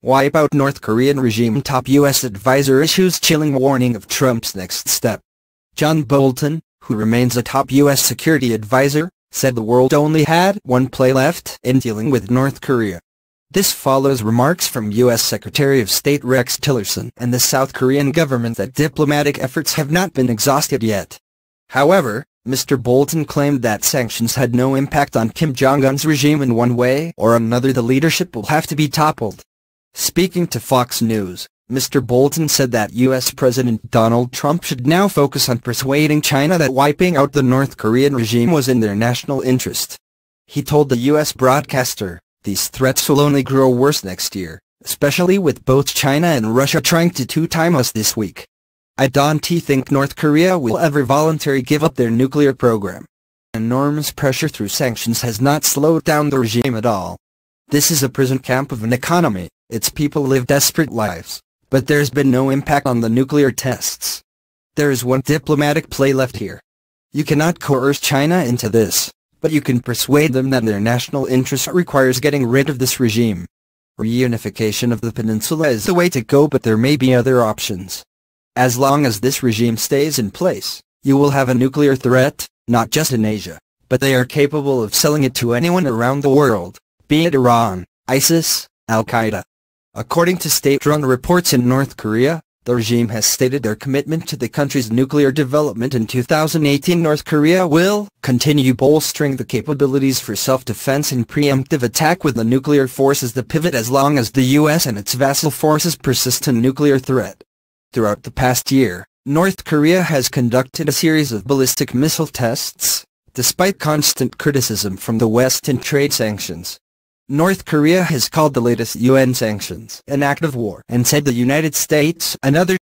Wipe out North Korean regime. Top U.S. advisor issues chilling warning of Trump's next step. John Bolton, who remains a top U.S. security advisor, said the world only had one play left in dealing with North Korea. This follows remarks from U.S. Secretary of State Rex Tillerson and the South Korean government that diplomatic efforts have not been exhausted yet. However, Mr. Bolton claimed that sanctions had no impact on Kim Jong-un's regime in one way or another. The leadership will have to be toppled. Speaking to Fox News, Mr. Bolton said that U.S. President Donald Trump should now focus on persuading China that wiping out the North Korean regime was in their national interest. He told the U.S. broadcaster, "These threats will only grow worse next year, especially with both China and Russia trying to two-time us this week. I don't think North Korea will ever voluntarily give up their nuclear program. Enormous pressure through sanctions has not slowed down the regime at all. This is a prison camp of an economy. Its people live desperate lives, but there's been no impact on the nuclear tests. There is one diplomatic play left here. You cannot coerce China into this, but you can persuade them that their national interest requires getting rid of this regime. Reunification of the peninsula is the way to go, but there may be other options. As long as this regime stays in place, you will have a nuclear threat, not just in Asia, but they are capable of selling it to anyone around the world, be it Iran, ISIS, Al-Qaeda." According to state-run reports in North Korea, the regime has stated their commitment to the country's nuclear development. In 2018, North Korea will continue bolstering the capabilities for self-defense and preemptive attack with the nuclear force as the pivot as long as the U.S. and its vassal forces persist in nuclear threat. Throughout the past year, North Korea has conducted a series of ballistic missile tests, despite constant criticism from the West and trade sanctions. North Korea has called the latest UN sanctions an act of war and said the United States and other